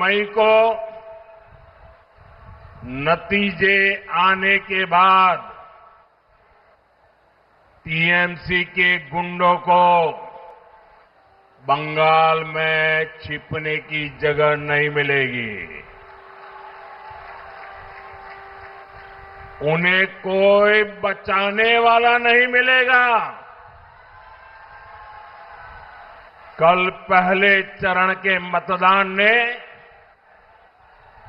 मई को नतीजे आने के बाद टीएमसी के गुंडों को बंगाल में छिपने की जगह नहीं मिलेगी। उन्हें कोई बचाने वाला नहीं मिलेगा। कल पहले चरण के मतदान ने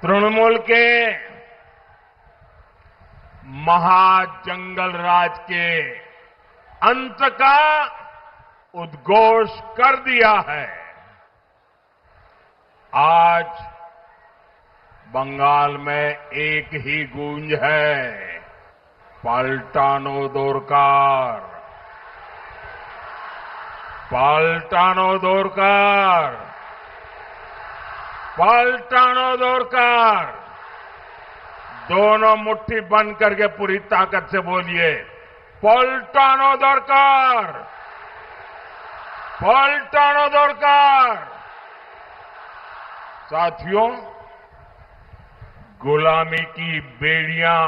तृणमूल के महाजंगल राज के अंत का उद्घोष कर दिया है। आज बंगाल में एक ही गूंज है, पलटानो दोरकार, पलटानो दोरकार, पलटानो दोरकार। दोनों मुट्ठी बंद करके पूरी ताकत से बोलिए, पलटानो दोरकार, पलटानो दोरकार। साथियों, गुलामी की बेड़ियां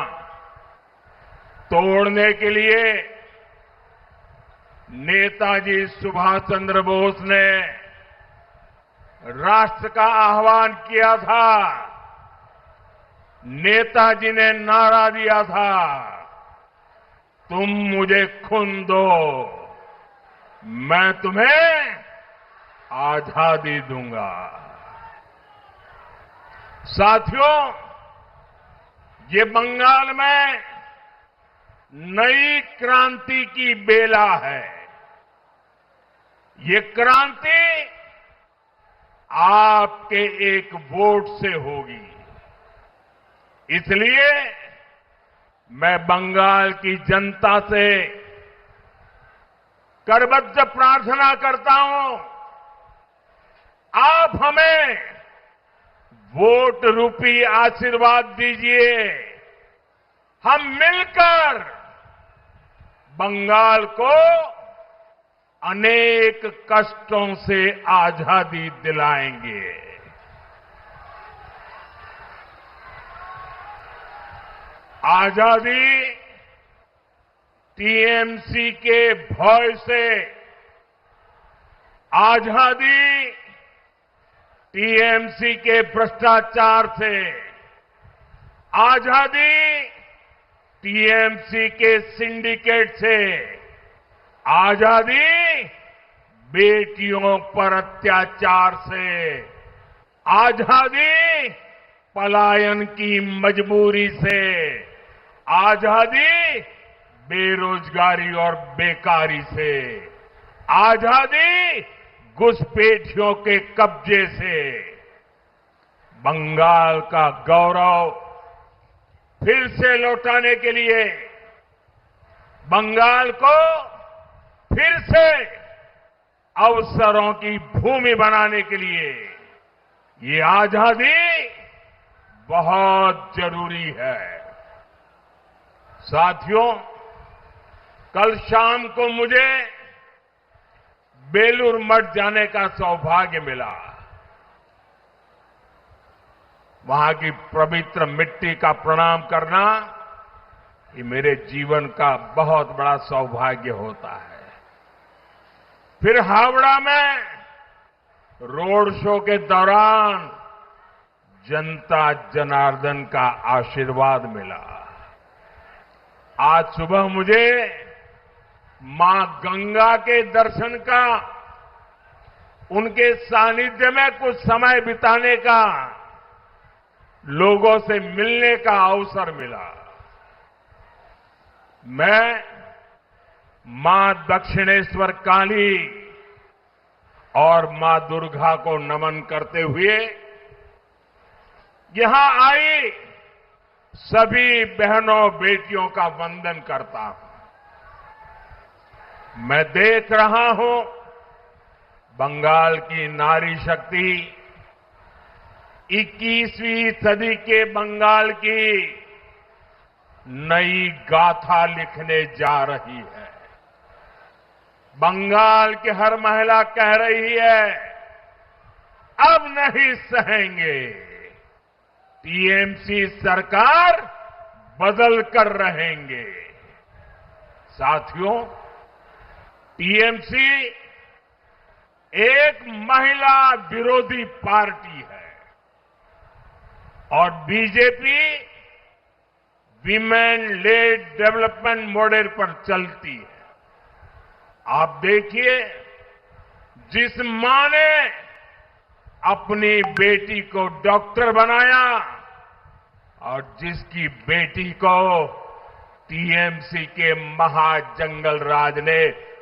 तोड़ने के लिए नेताजी सुभाष चंद्र बोस ने राष्ट्र का आह्वान किया था। नेताजी ने नारा दिया था, तुम मुझे खून दो, मैं तुम्हें आजादी दूंगा। साथियों, ये बंगाल में नई क्रांति की बेला है। ये क्रांति आपके एक वोट से होगी। इसलिए मैं बंगाल की जनता से करबद्ध प्रार्थना करता हूं, आप हमें वोट रूपी आशीर्वाद दीजिए। हम मिलकर बंगाल को अनेक कष्टों से आजादी दिलाएंगे। आजादी टीएमसी के भय से, आजादी टीएमसी के भ्रष्टाचार से, आजादी टीएमसी के सिंडिकेट से, आजादी बेटियों पर अत्याचार से, आजादी पलायन की मजबूरी से, आजादी बेरोजगारी और बेकारी से, आजादी घुसपैठियों के कब्जे से। बंगाल का गौरव फिर से लौटाने के लिए, बंगाल को फिर से अवसरों की भूमि बनाने के लिए ये आजादी बहुत जरूरी है। साथियों, कल शाम को मुझे बेलूर मठ जाने का सौभाग्य मिला। वहां की पवित्र मिट्टी का प्रणाम करना ये मेरे जीवन का बहुत बड़ा सौभाग्य होता है। फिर हावड़ा में रोड शो के दौरान जनता जनार्दन का आशीर्वाद मिला। आज सुबह मुझे मां गंगा के दर्शन का, उनके सानिध्य में कुछ समय बिताने का, लोगों से मिलने का अवसर मिला। मैं मां दक्षिणेश्वर काली और मां दुर्गा को नमन करते हुए यहां आई सभी बहनों बेटियों का वंदन करता हूं। मैं देख रहा हूं बंगाल की नारी शक्ति 21वीं सदी के बंगाल की नई गाथा लिखने जा रही है। बंगाल की हर महिला कह रही है, अब नहीं सहेंगे। टीएमसी सरकार बदल कर रहेंगे। साथियों, टीएमसी एक महिला विरोधी पार्टी है और BJP women lead development model पर चलती है। आप देखिए, जिस मां ने अपनी बेटी को डॉक्टर बनाया और जिसकी बेटी को टीएमसी के महाजंगल राज ने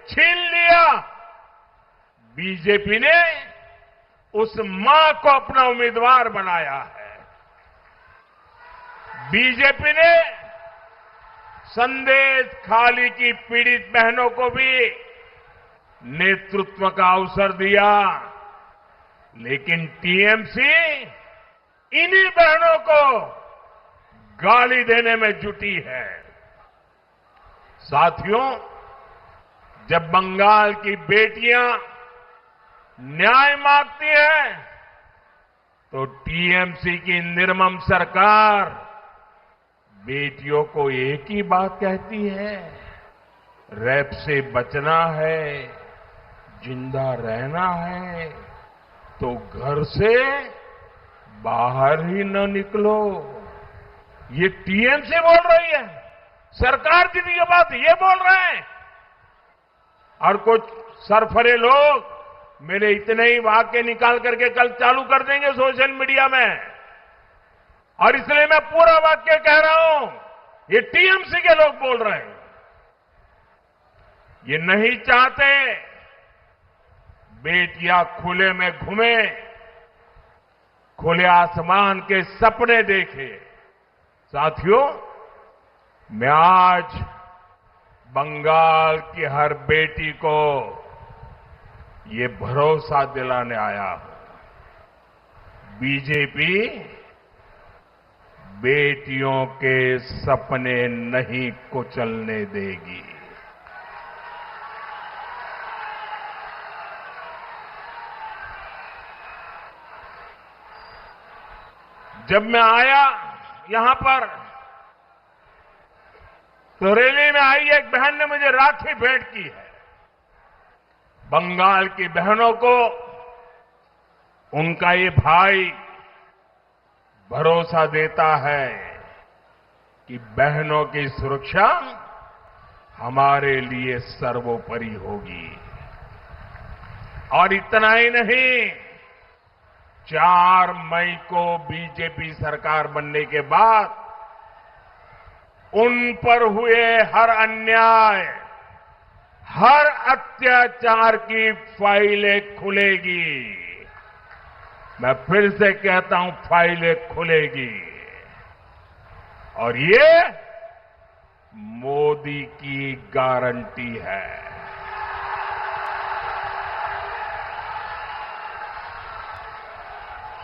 छीन लिया, बीजेपी ने उस मां को अपना उम्मीदवार बनाया है। बीजेपी ने संदेश खाली की पीड़ित बहनों को भी नेतृत्व का अवसर दिया, लेकिन टीएमसी इन्हीं बहनों को गाली देने में जुटी है। साथियों, जब बंगाल की बेटियां न्याय मांगती हैं, तो टीएमसी की निर्मम सरकार बेटियों को एक ही बात कहती है, रेप से बचना है, जिंदा रहना है तो घर से बाहर ही न निकलो। ये टीएमसी बोल रही है, सरकार की भी ये बात ये बोल रहे हैं। और कुछ सरफरे लोग मेरे इतने ही वाक्य निकाल करके कल चालू कर देंगे सोशल मीडिया में, और इसलिए मैं पूरा वाक्य कह रहा हूं, ये टीएमसी के लोग बोल रहे हैं। ये नहीं चाहते बेटियां खुले में घूमे, खुले आसमान के सपने देखे। साथियों, मैं आज बंगाल की हर बेटी को ये भरोसा दिलाने आया हूं, बीजेपी बेटियों के सपने नहीं कुचलने देगी। जब मैं आया यहां पर, तो रैली में आई एक बहन ने मुझे राखी भेंट की है। बंगाल की बहनों को उनका ये भाई भरोसा देता है कि बहनों की सुरक्षा हमारे लिए सर्वोपरि होगी। और इतना ही नहीं, 4 मई को बीजेपी सरकार बनने के बाद उन पर हुए हर अन्याय, हर अत्याचार की फाइलें खुलेगी। मैं फिर से कहता हूं, फाइलें खुलेगी। और ये मोदी की गारंटी है।